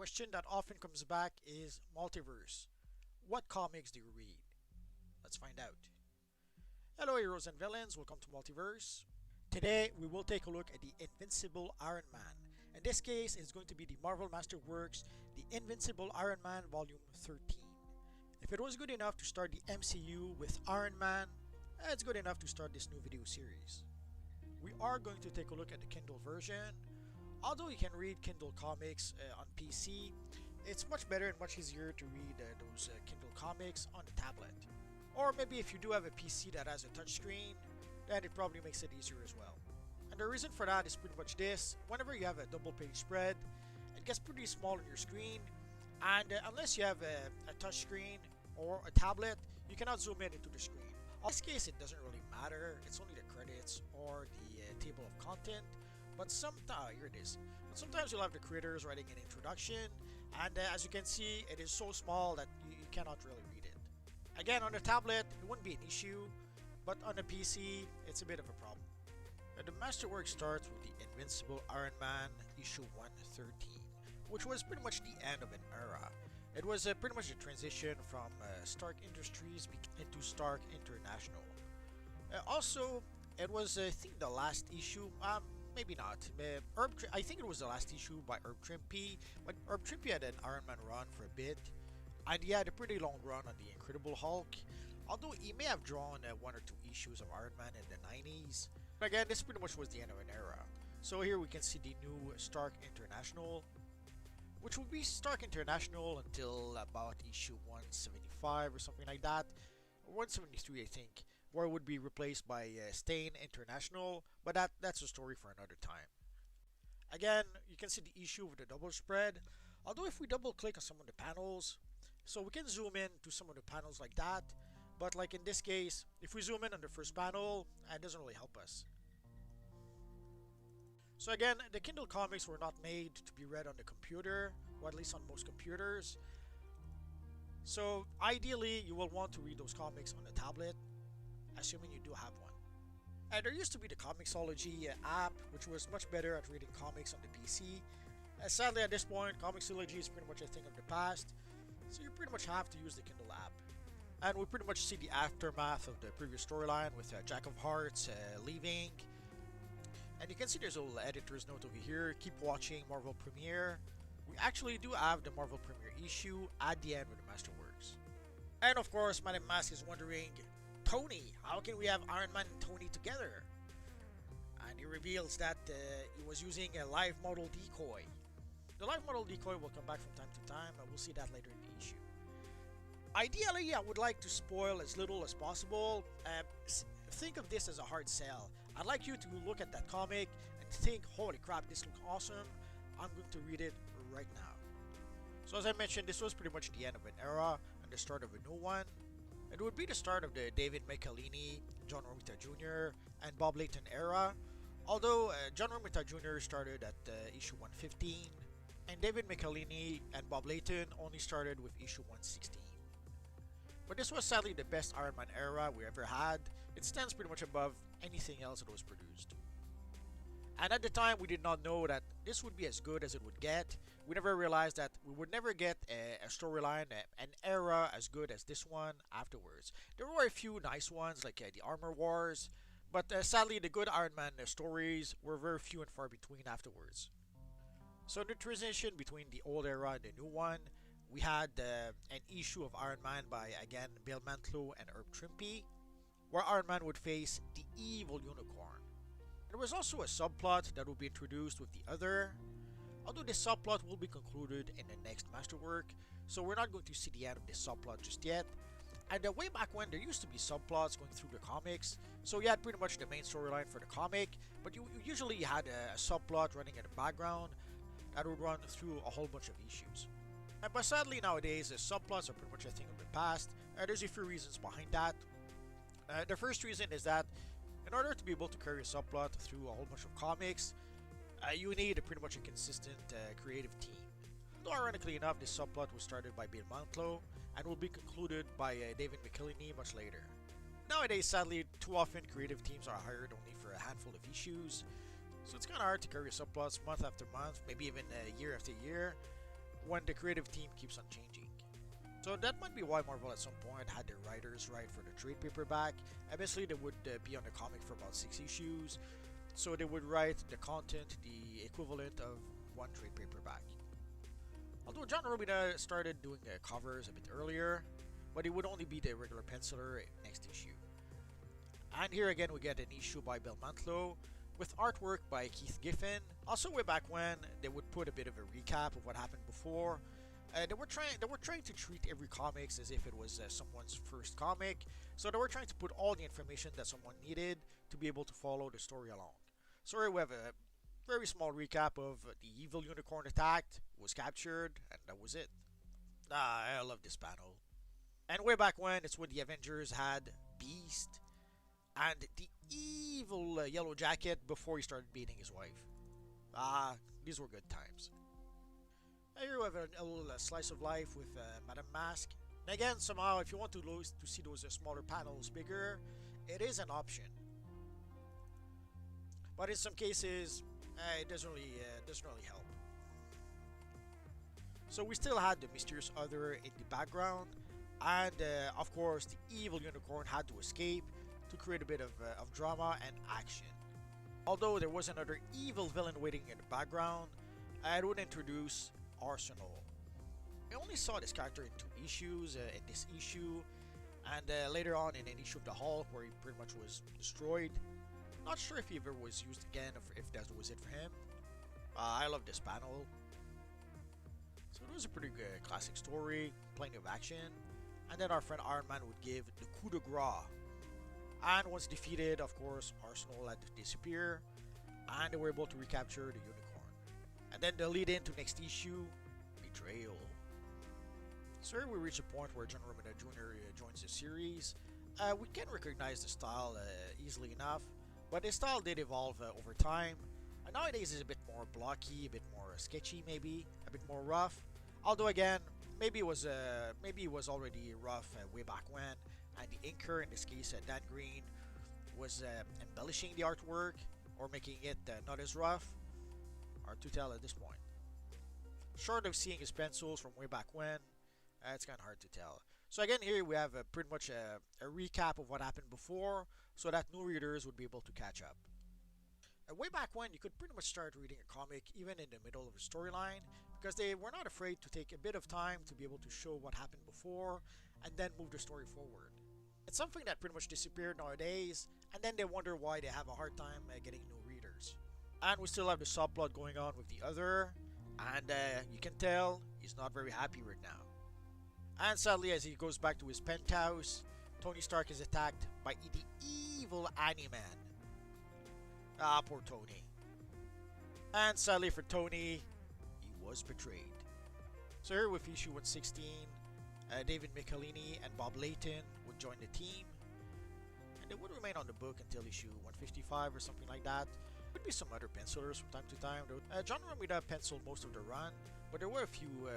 question that often comes back is multiverse. What comics do you read? Let's find out. Hello, heroes and villains. Welcome to Multiverse. Today, we will take a look at the Invincible Iron Man. In this case, it's going to be the Marvel Masterworks, the Invincible Iron Man Volume 13. If it was good enough to start the MCU with Iron Man, it's good enough to start this new video series. We are going to take a look at the Kindle version. Although you can read Kindle comics on PC, it's much better and much easier to read those Kindle comics on the tablet. Or maybe if you do have a PC that has a touchscreen, then it probably makes it easier as well. And the reason for that is pretty much this: whenever you have a double page spread, it gets pretty small on your screen, and unless you have a touchscreen or a tablet, you cannot zoom in into the screen. In this case, it doesn't really matter, it's only the credits or the table of content. But sometimes, here it is. But sometimes you'll have the creators writing an introduction, and as you can see, it is so small that you cannot really read it. Again, on a tablet, it wouldn't be an issue, but on a PC, it's a bit of a problem. The Masterwork starts with the Invincible Iron Man issue 113, which was pretty much the end of an era. It was pretty much a transition from Stark Industries into Stark International. Also, it was I think the last issue. Maybe not. I think it was the last issue by Herb Trimpe, but Herb Trimpe had an Iron Man run for a bit, and he had a pretty long run on the Incredible Hulk, although he may have drawn one or two issues of Iron Man in the 90s. But again, this pretty much was the end of an era. So here we can see the new Stark International, which will be Stark International until about issue 175 or something like that, or 173 I think, where it would be replaced by Stain International, but that's a story for another time. Again, you can see the issue with the double spread, although if we double click on some of the panels, so we can zoom in to some of the panels like that, but like in this case, if we zoom in on the first panel, it doesn't really help us. So again, the Kindle comics were not made to be read on the computer, or at least on most computers. So ideally, you will want to read those comics on a tablet, assuming you do have one. And there used to be the Comixology app, which was much better at reading comics on the PC. Sadly, at this point, Comixology is pretty much a thing of the past, so you pretty much have to use the Kindle app. And we pretty much see the aftermath of the previous storyline with Jack of Hearts leaving. And you can see there's a little editor's note over here: keep watching Marvel Premiere. We actually do have the Marvel Premiere issue at the end with the Masterworks. And of course, Madame Mask is wondering, Tony, how can we have Iron Man and Tony together? And he reveals that he was using a live model decoy. The live model decoy will come back from time to time, and we'll see that later in the issue. Ideally, I would like to spoil as little as possible. Think of this as a hard sell. I'd like you to look at that comic and think, holy crap, this looks awesome. I'm going to read it right now. So as I mentioned, this was pretty much the end of an era and the start of a new one. It would be the start of the David Michelinie, John Romita Jr., and Bob Layton era, although John Romita Jr. started at issue 115, and David Michelinie and Bob Layton only started with issue 116. But this was sadly the best Iron Man era we ever had. It stands pretty much above anything else that was produced. And at the time, we did not know that this would be as good as it would get. We never realized that we would never get a storyline, an era as good as this one afterwards. There were a few nice ones like the Armor Wars, but sadly the good Iron Man stories were very few and far between afterwards. So the transition between the old era and the new one, we had an issue of Iron Man by, again, Bill Mantlo and Herb Trimpe, where Iron Man would face the evil unicorn. There was also a subplot that would be introduced with the other, although this subplot will be concluded in the next Masterwork, so we're not going to see the end of this subplot just yet. And way back when, there used to be subplots going through the comics, so you had pretty much the main storyline for the comic, but you usually had a subplot running in the background that would run through a whole bunch of issues. But sadly nowadays, the subplots are pretty much a thing of the past. There's a few reasons behind that. The first reason is that in order to be able to carry a subplot through a whole bunch of comics, you need pretty much a consistent creative team. Though ironically enough, this subplot was started by Bill Mantlo and will be concluded by David Michelinie much later. Nowadays, sadly, too often creative teams are hired only for a handful of issues, so it's kind of hard to carry subplots month after month, maybe even year after year. when the creative team keeps on changing. So that might be why Marvel at some point had their writers write for the trade paperback. Eventually they would be on the comic for about 6 issues, so they would write the content, the equivalent of one trade paperback. Although John Romita started doing covers a bit earlier, but he would only be the regular penciler next issue. And here again we get an issue by Bill Mantlo with artwork by Keith Giffen. Also way back when, they would put a bit of a recap of what happened before. They were trying to treat every comics as if it was someone's first comic, so they were trying to put all the information that someone needed to be able to follow the story along. So here we have a very small recap of the evil unicorn attacked, was captured, and that was it. I love this panel. And way back when, it's when the Avengers had Beast and the evil Yellow Jacket before he started beating his wife. These were good times. Here we have a little slice of life with Madame Mask. And again, somehow, if you want to see those smaller panels bigger, it is an option. But in some cases, it doesn't really help. So we still had the mysterious other in the background, and of course, the evil unicorn had to escape to create a bit of drama and action. Although there was another evil villain waiting in the background, I would introduce Arsenal. I only saw this character in 2 issues, in this issue, and later on in an issue of the Hulk where he pretty much was destroyed. Not sure if he ever was used again, if that was it for him. I love this panel. So it was a pretty good classic story, plenty of action, and then our friend Iron-Man would give the coup de grace. And once defeated, of course, Arsenal had to disappear, and they were able to recapture the unicorn. And then the lead into next issue, Betrayal. So here we reach a point where John Romita Jr. Joins the series. We can recognize the style easily enough, but the style did evolve over time. And nowadays it's a bit more blocky, a bit more sketchy maybe, a bit more rough. Although again, maybe it was already rough way back when, and the inker, in this case Dan Green, was embellishing the artwork or making it not as rough. Hard to tell at this point. Short of seeing his pencils from way back when, it's kind of hard to tell. So again, here we have pretty much a recap of what happened before, so that new readers would be able to catch up. Way back when, you could pretty much start reading a comic even in the middle of a storyline, because they were not afraid to take a bit of time to be able to show what happened before, and then move the story forward. It's something that pretty much disappeared nowadays, and then they wonder why they have a hard time getting new readers. And we still have the subplot going on with the other, and you can tell he's not very happy right now. And sadly, as he goes back to his penthouse, Tony Stark is attacked by the evil Annie-Man. Poor Tony. And sadly for Tony, he was betrayed. So here with issue 116, David Michelini and Bob Layton would join the team, and they would remain on the book until issue 155 or something like that. There would be some other pencilers from time to time. John Romita penciled most of the run, but there were a few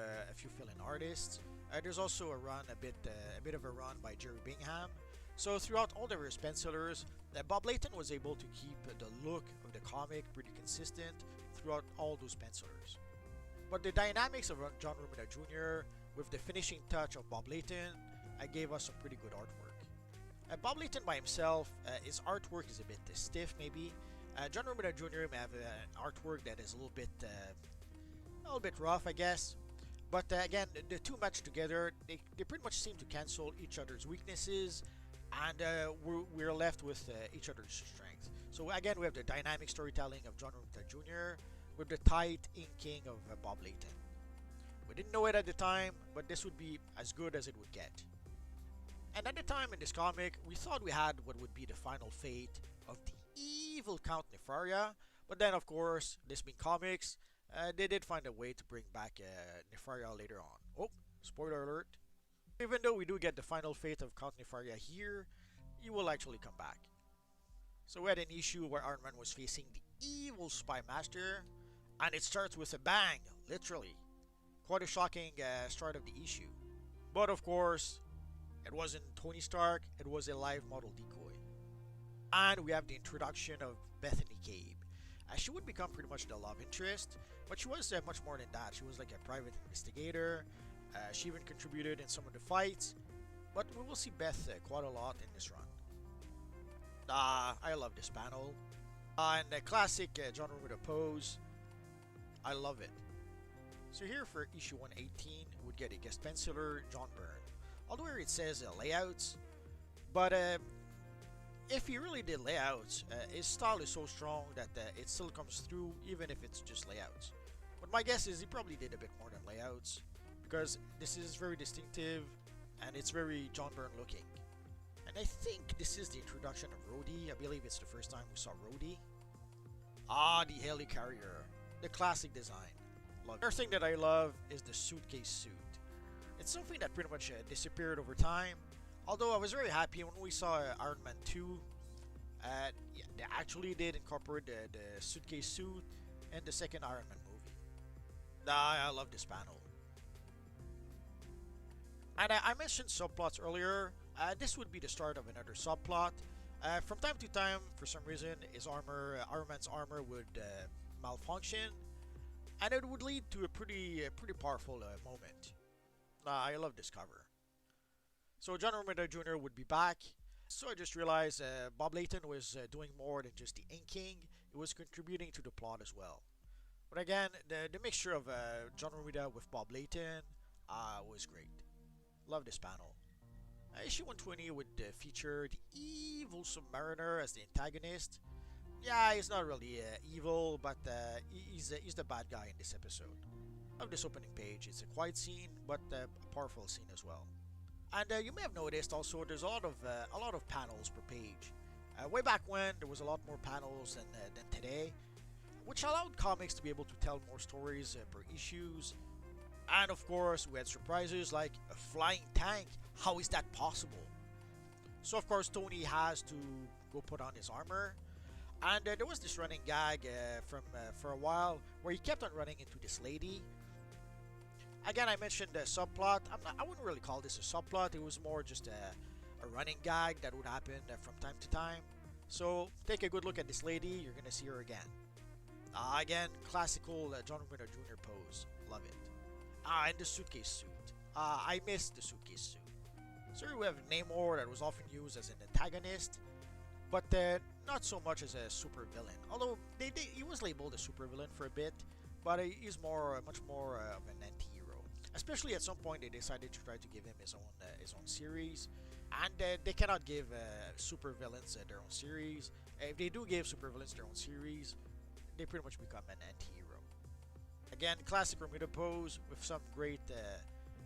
fill-in artists. There's also a bit of a run by Jerry Bingham. So throughout all the various pencilers, Bob Layton was able to keep the look of the comic pretty consistent throughout all those pencilers. But the dynamics of John Romita Jr. with the finishing touch of Bob Layton gave us some pretty good artwork. Bob Layton by himself, his artwork is a bit stiff maybe. John Romita Jr. may have an artwork that is a little bit rough, I guess. But again, the two matched together, they pretty much seem to cancel each other's weaknesses, and we're left with each other's strength. So again, we have the dynamic storytelling of John Romita Jr. with the tight inking of Bob Layton. We didn't know it at the time, but this would be as good as it would get. And at the time in this comic, we thought we had what would be the final fate of the evil Count Nefaria, but then of course, this being comics, they did find a way to bring back Nefaria later on. Oh, spoiler alert. Even though we do get the final fate of Count Nefaria here, he will actually come back. So we had an issue where Iron Man was facing the evil Spy Master, and it starts with a bang, literally. Quite a shocking start of the issue. But of course, it wasn't Tony Stark, it was a live model decoy. And we have the introduction of Bethany Cabe. She would become pretty much the love interest, but she was much more than that. She was like a private investigator. She even contributed in some of the fights, but we will see Beth quite a lot in this run. I love this panel. And the classic John Romita pose. I love it. So here for issue 118, we would get a guest penciler, John Byrne. Although here it says layouts, but if he really did layouts, his style is so strong that it still comes through even if it's just layouts. But my guess is he probably did a bit more than layouts, because this is very distinctive and it's very John Byrne looking. And I think this is the introduction of Rhodey. I believe it's the first time we saw Rhodey. The helicarrier, the classic design. Another thing that I love is the suitcase suit. It's something that pretty much disappeared over time. Although I was very happy when we saw Iron-Man 2. Yeah, they actually did incorporate the suitcase suit in the second Iron-Man movie. I love this panel. And I mentioned subplots earlier. This would be the start of another subplot. From time to time, for some reason, his armor, Iron Man's armor would malfunction, and it would lead to a pretty powerful moment. I love this cover. So John Romita Jr. would be back. So I just realized Bob Layton was doing more than just the inking. It was contributing to the plot as well. But again, the mixture of John Romita with Bob Layton was great. Love this panel. Issue 120 would feature the evil Submariner as the antagonist. Yeah, he's not really evil, but he's the bad guy in this episode. Love this opening page. It's a quiet scene, but a powerful scene as well. And you may have noticed also there's a lot of panels per page. Way back when, there was a lot more panels than today, which allowed comics to be able to tell more stories per issues. And of course, we had surprises like a flying tank. How is that possible? So of course, Tony has to go put on his armor. And there was this running gag for a while where he kept on running into this lady. Again, I mentioned the subplot. I wouldn't really call this a subplot. It was more just a running gag that would happen from time to time. So take a good look at this lady. You're gonna see her again. Again, classical John Romita Jr. pose. Love it. And the suitcase suit. I missed the suitcase suit. So here we have Namor that was often used as an antagonist, but not so much as a super villain. Although he was labeled a super villain for a bit, but he's much more of an anti-hero. Especially at some point they decided to try to give him his own series, and they cannot give super villains their own series. If they do give super villains their own series, they pretty much become an anti-hero. Again, classic Romita pose with some great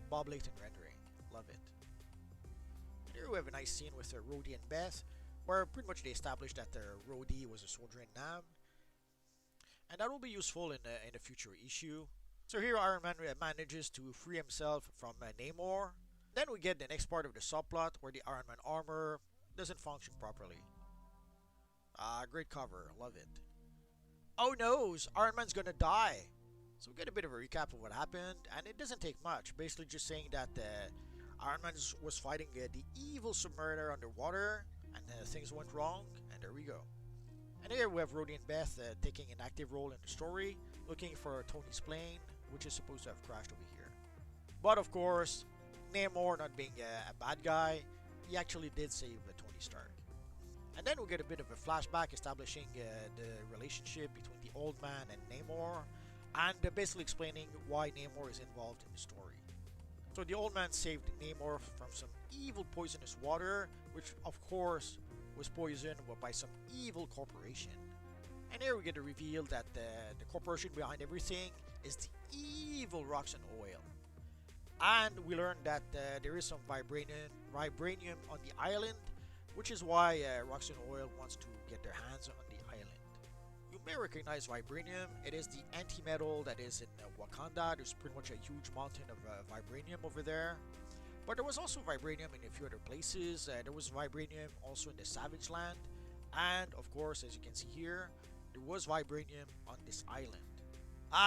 Bob Layton rendering. Love it. And here we have a nice scene with Rhodey and Beth, where pretty much they established that Rhodey was a soldier in Nam, and that will be useful in a future issue. So here Iron Man manages to free himself from Namor. Then we get the next part of the subplot where the Iron Man armor doesn't function properly. Great cover, love it. Oh no, Iron Man's gonna die. So we get a bit of a recap of what happened, and it doesn't take much. Basically just saying that Iron Man was fighting the evil Submariner underwater, and things went wrong, and there we go. And here we have Rhodey and Beth taking an active role in the story, looking for Tony's plane, which is supposed to have crashed over here. But of course, Namor, not being a bad guy, he actually did save Tony Stark. And then we get a bit of a flashback establishing the relationship between the Old Man and Namor, and basically explaining why Namor is involved in the story. So the Old Man saved Namor from some evil poisonous water, which of course was poisoned by some evil corporation. And here we get a reveal that the corporation behind everything is the evil Roxxon Oil. And we learn that there is some vibranium on the island, which is why Roxxon Oil wants to get their hands on the island. You may recognize vibranium. It is the anti-metal that is in Wakanda. There's pretty much a huge mountain of vibranium over there. But there was also vibranium in a few other places. There was vibranium also in the Savage Land. And of course, as you can see here, there was vibranium on this island.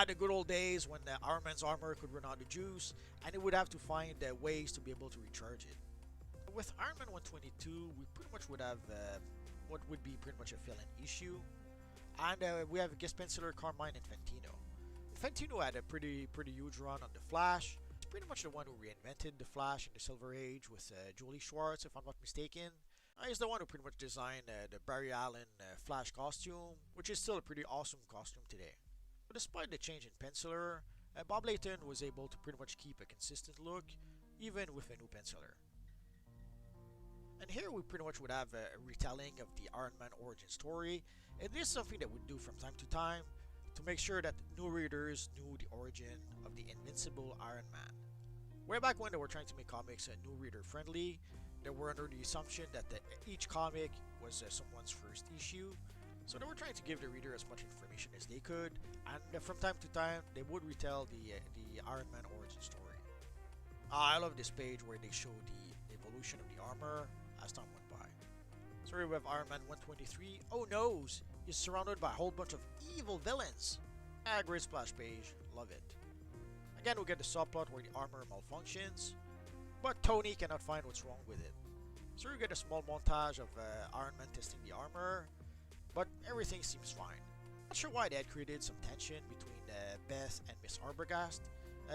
The good old days when Iron Man's armor could run out of juice, and it would have to find ways to be able to recharge it. With Iron Man 122, we pretty much would have what would be pretty much a fill-in issue. And we have guest penciler Carmine Infantino. Infantino had a pretty huge run on the Flash. He's pretty much the one who reinvented the Flash in the Silver Age with Julie Schwartz, if I'm not mistaken. He's the one who pretty much designed the Barry Allen Flash costume, which is still a pretty awesome costume today. But despite the change in penciler, Bob Layton was able to pretty much keep a consistent look, even with a new penciler. And here we pretty much would have a retelling of the Iron Man origin story, and this is something that we do from time to time to make sure that new readers knew the origin of the invincible Iron Man. Way back when they were trying to make comics new reader friendly, they were under the assumption that each comic was someone's first issue, so they were trying to give the reader as much information as they could, and from time to time they would retell the Iron Man origin story. I love this page where they show the evolution of the armor as time went by. So here we have Iron Man 123. Oh noes! He's surrounded by a whole bunch of evil villains. Great splash page. Love it. Again, we get the subplot where the armor malfunctions, but Tony cannot find what's wrong with it. So we get a small montage of Iron Man testing the armor, but everything seems fine. Not sure why they had created some tension between Beth and Miss Arbogast.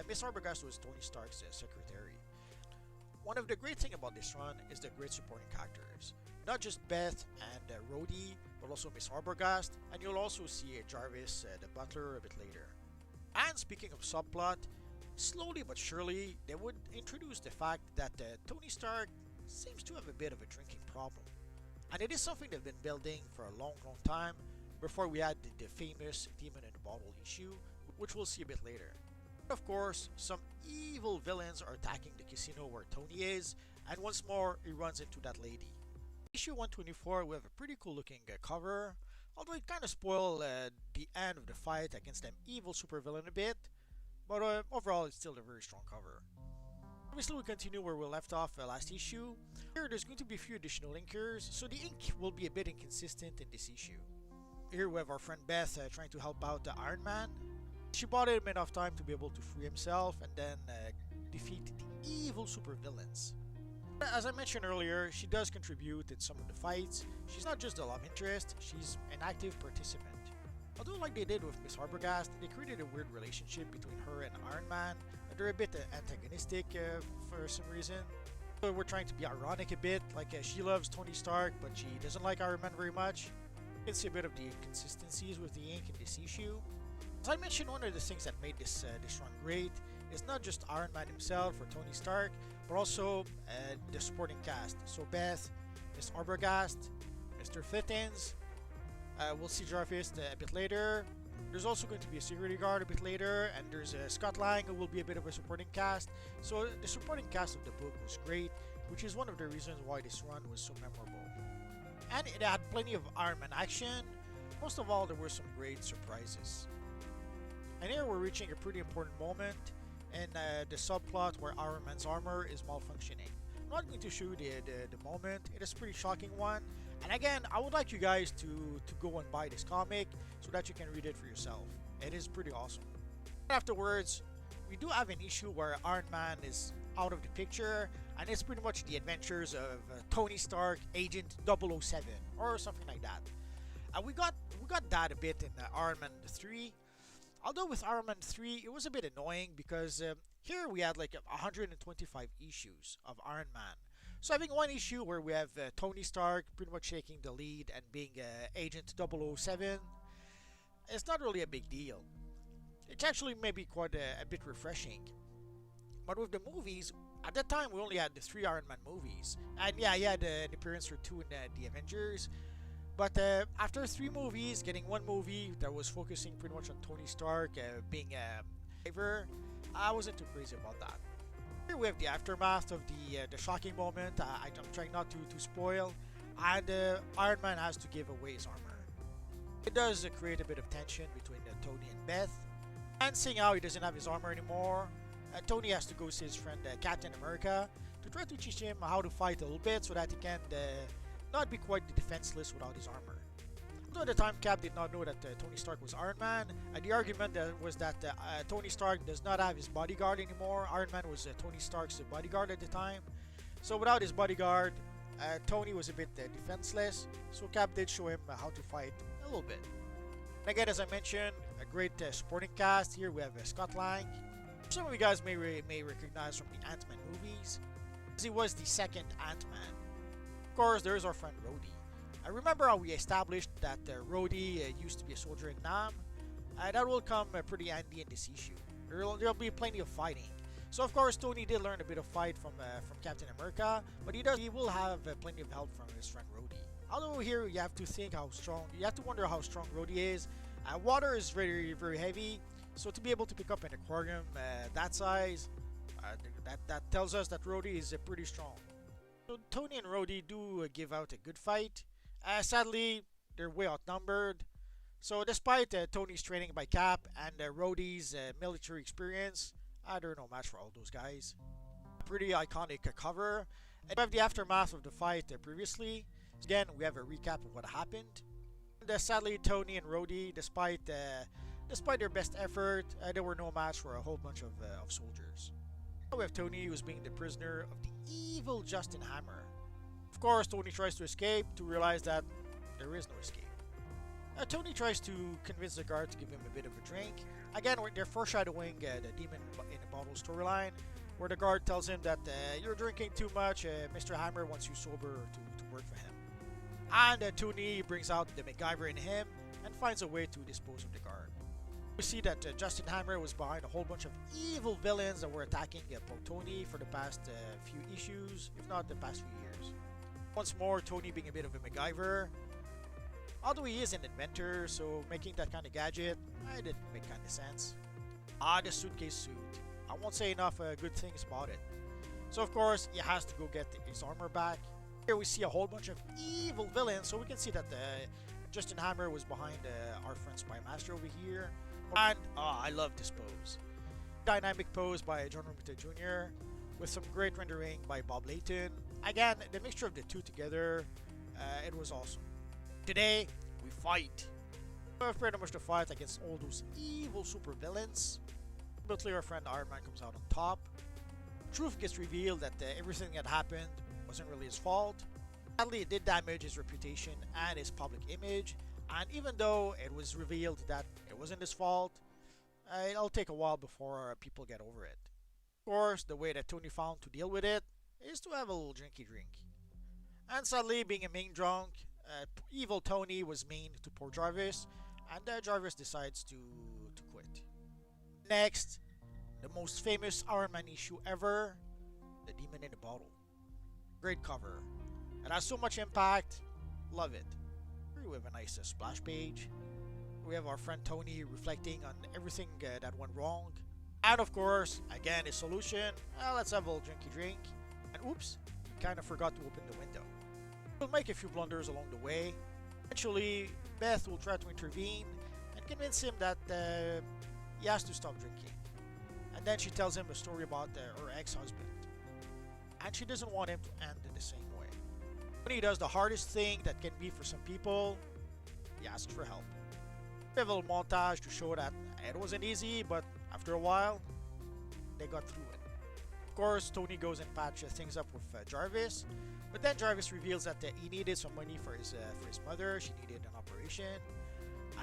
Miss Arbogast was Tony Stark's secretary. One of the great things about this run is the great supporting characters. Not just Beth and Rhodey, but also Miss Arbogast, and you'll also see Jarvis, the butler, a bit later. And speaking of subplot, slowly but surely, they would introduce the fact that Tony Stark seems to have a bit of a drinking problem. And it is something they've been building for a long time, before we had the famous Demon in the Bottle issue, which we'll see a bit later. Of course, some evil villains are attacking the casino where Tony is, and once more, he runs into that lady. Issue 124, we have a pretty cool looking cover, although it kind of spoiled the end of the fight against them evil supervillain a bit, but overall it's still a very strong cover. Obviously we continue where we left off last issue. Here there's going to be a few additional inkers, so the ink will be a bit inconsistent in this issue. Here we have our friend Beth trying to help out Iron Man. She bought him enough time to be able to free himself and then defeat the evil supervillains. As I mentioned earlier, she does contribute in some of the fights. She's not just a love interest, she's an active participant. Although like they did with Miss Arbogast, they created a weird relationship between her and Iron Man. They're a bit antagonistic for some reason. So we're trying to be ironic a bit, like she loves Tony Stark but she doesn't like Iron Man very much. You can see a bit of the inconsistencies with the ink in this issue. As I mentioned, one of the things that made this run great is not just Iron Man himself or Tony Stark, but also the supporting cast. So Beth, Miss Arbogast, Mr. Fittins, we'll see Jarvis a bit later. There's also going to be a security guard a bit later, and there's Scott Lang who will be a bit of a supporting cast. So the supporting cast of the book was great, which is one of the reasons why this run was so memorable. And it had plenty of Iron Man action. Most of all, there were some great surprises. And here we're reaching a pretty important moment in the subplot where Iron Man's armor is malfunctioning. I'm not going to show you the moment. It is a pretty shocking one. And again, I would like you guys to go and buy this comic so that you can read it for yourself. It is pretty awesome. Afterwards, we do have an issue where Iron Man is out of the picture, and it's pretty much the adventures of Tony Stark, Agent 007, or something like that. And we got that a bit in Iron Man 3. Although with Iron Man 3, it was a bit annoying because here we had like 125 issues of Iron Man. So having one issue where we have Tony Stark pretty much taking the lead and being Agent 007, it's not really a big deal. It's actually maybe quite a bit refreshing. But with the movies, at that time we only had the 3 Iron Man movies. And yeah, he had an appearance or 2 in the Avengers. But after 3 movies, getting one movie that was focusing pretty much on Tony Stark being a driver, I wasn't too crazy about that. Here we have the aftermath of the shocking moment. I'm trying not to spoil. And Iron Man has to give away his armor. It does create a bit of tension between Tony and Beth. And seeing how he doesn't have his armor anymore, Tony has to go see his friend Captain America to try to teach him how to fight a little bit so that he can not be quite defenseless without his armor. Although at the time Cap did not know that Tony Stark was Iron Man, the argument was that Tony Stark does not have his bodyguard anymore. Iron Man was Tony Stark's bodyguard at the time. So without his bodyguard, Tony was a bit defenseless, so Cap did show him how to fight a little bit. And again, as I mentioned, a great supporting cast. Here we have Scott Lang. Some of you guys may recognize from the Ant-Man movies, as he was the second Ant-Man. Of course, there's our friend Rhodey. I remember how we established that Rhodey used to be a soldier in Nam. That will come pretty handy in this issue. There'll be plenty of fighting. So of course, Tony did learn a bit of fight from Captain America, but he will have plenty of help from his friend Rhodey. Although here you have to think how strong, you have to wonder how strong Rhodey is. Water is very, very heavy, so to be able to pick up an aquarium that size, that tells us that Rhodey is pretty strong. So Tony and Rhodey do give out a good fight. Sadly, they're way outnumbered. So despite Tony's training by Cap and Rhodey's military experience, they're no match for all those guys. Pretty iconic cover. And we have the aftermath of the fight previously. Again, we have a recap of what happened. And, sadly, Tony and Rhodey, despite their best effort, they were no match for a whole bunch of soldiers. We have Tony, who's being the prisoner of the evil Justin Hammer. Of course, Tony tries to escape to realize that there is no escape. Tony tries to convince the guard to give him a bit of a drink. Again, they're foreshadowing the Demon in a Bottle storyline, where the guard tells him that you're drinking too much, Mr. Hammer wants you sober to work for him. And Tony brings out the MacGyver in him and finds a way to dispose of the guard. We see that Justin Hammer was behind a whole bunch of evil villains that were attacking Tony for the past few issues, if not the past few years. Once more, Tony being a bit of a MacGyver. Although he is an inventor, so making that kind of gadget, it didn't make kind of sense. The suitcase suit. I won't say enough good things about it. So of course, he has to go get his armor back. Here we see a whole bunch of evil villains, so we can see that Justin Hammer was behind our friend Spy Master over here. And I love this pose. Dynamic pose by John Romita Jr. with some great rendering by Bob Layton. Again, the mixture of the two together, it was awesome. Today, we fight. Pretty much the fight against all those evil super villains. Ultimately, our friend Iron-Man comes out on top. Truth gets revealed that everything that happened wasn't really his fault. Sadly, it did damage his reputation and his public image. And even though it was revealed that it wasn't his fault, it'll take a while before people get over it. Of course, the way that Tony found to deal with it is to have a little drinky drink. And sadly, being a mean drunk, evil Tony was mean to poor Jarvis, and Jarvis decides to quit. Next, the most famous Iron Man issue ever, The Demon in the Bottle. Great cover. It has so much impact. Love it. Here we have a nice splash page. We have our friend Tony reflecting on everything that went wrong. And of course, again, his solution. Let's have a little drinky drink. And oops, he kind of forgot to open the window. We'll make a few blunders along the way. Eventually, Beth will try to intervene and convince him that he has to stop drinking. And then she tells him a story about her ex-husband. And she doesn't want him to end in the same way. When he does the hardest thing that can be for some people, he asks for help. We have a little montage to show that it wasn't easy, but after a while, they got through it. Of course, Tony goes and patches things up with Jarvis. But then Jarvis reveals that he needed some money for his mother. She needed an operation.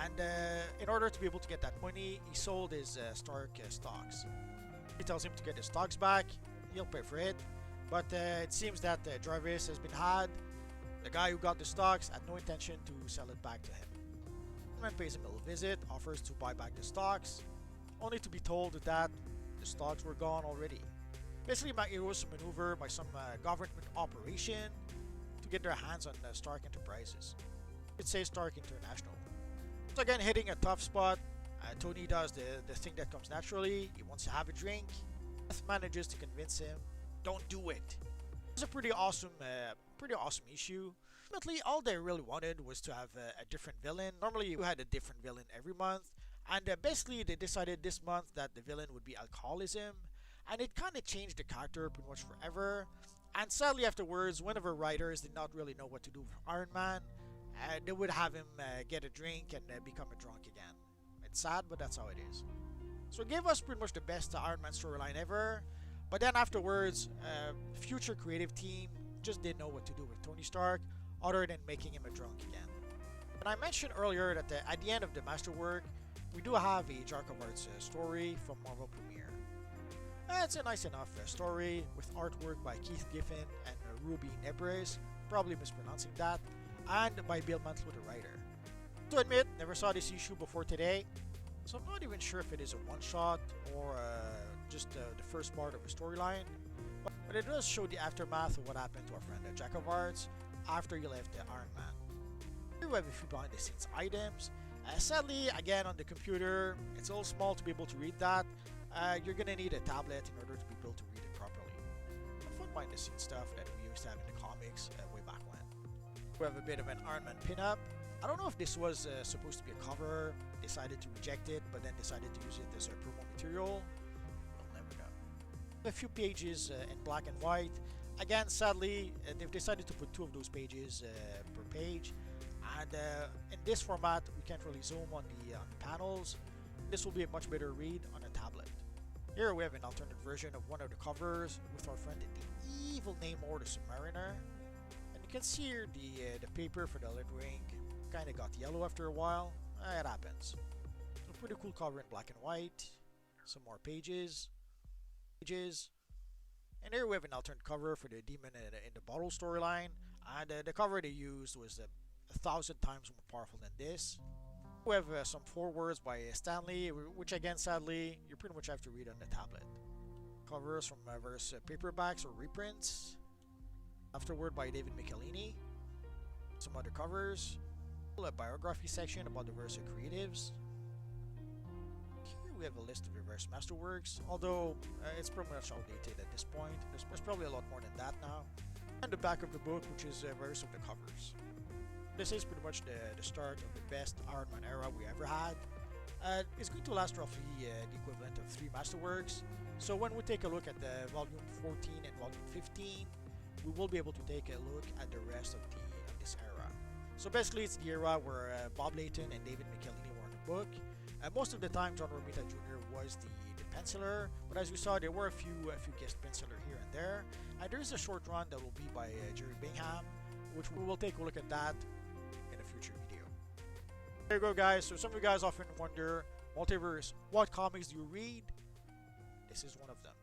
And in order to be able to get that money, he sold his Stark stocks. He tells him to get his stocks back. He'll pay for it. But it seems that Jarvis has been had. The guy who got the stocks had no intention to sell it back to him. The man pays him a little visit, offers to buy back the stocks, only to be told that the stocks were gone already. Basically, it was a maneuver by some government operation to get their hands on Stark Enterprises. It says Stark International. So again, hitting a tough spot, Tony does the thing that comes naturally. He wants to have a drink. Beth manages to convince him, don't do it. It's a pretty awesome issue. Ultimately, all they really wanted was to have a different villain. Normally, you had a different villain every month. And basically, they decided this month that the villain would be alcoholism. And it kind of changed the character pretty much forever. And sadly afterwards, one of our writers did not really know what to do with Iron Man. They would have him get a drink and become a drunk again. It's sad, but that's how it is. So it gave us pretty much the best Iron Man storyline ever. But then afterwards, future creative team just didn't know what to do with Tony Stark other than making him a drunk again. And I mentioned earlier that at the end of the masterwork, we do have a Jack of Hearts story from Marvel Premiere. It's a nice enough story with artwork by Keith Giffen and Ruby Nebres, probably mispronouncing that, and by Bill Mantlo, the writer. To admit, never saw this issue before today, so I'm not even sure if it is a one-shot or just the first part of a storyline, but it does show the aftermath of what happened to our friend Jack of Hearts after he left Iron Man. Here we have a few behind-the-scenes items. Sadly, again on the computer, it's a little small to be able to read that. You're gonna need a tablet in order to be able to read it properly. Fun behind-the-scenes stuff that we used to have in the comics way back when. We have a bit of an Iron Man pin-up. I don't know if this was supposed to be a cover, decided to reject it, but then decided to use it as a promo material. We'll never know. A few pages in black and white. Again, sadly, they've decided to put 2 of those pages per page. And in this format, we can't really zoom on the panels. This will be a much better read on a tablet. Here we have an alternate version of one of the covers with our friend the evil Namor the Submariner. And you can see here the paper for the lettering kind of got yellow after a while. It happens. A pretty cool cover in black and white. Some more pages. And here we have an alternate cover for the Demon in the Bottle storyline. And the cover they used was 1,000 times more powerful than this. We have some forewords by Stanley, which again, sadly, you pretty much have to read on the tablet. Covers from various paperbacks or reprints. Afterword by David Michelini. Some other covers. A biography section about the various creatives. Here we have a list of reverse masterworks, although it's pretty much outdated at this point. There's probably a lot more than that now. And the back of the book, which is various of the covers. This is pretty much the start of the best Iron Man era we ever had. It's going to last roughly the equivalent of 3 masterworks. So when we take a look at the volume 14 and volume 15, we will be able to take a look at the rest of this era. So basically, it's the era where Bob Layton and David Michelini were on the book. Most of the time, John Romita Jr. was the penciler, but as we saw, there were a few guest penciler here and there. And there is a short run that will be by Jerry Bingham, which we will take a look at that in a future video. There you go, guys. So some of you guys often wonder, Multiverse, what comics do you read? This is one of them.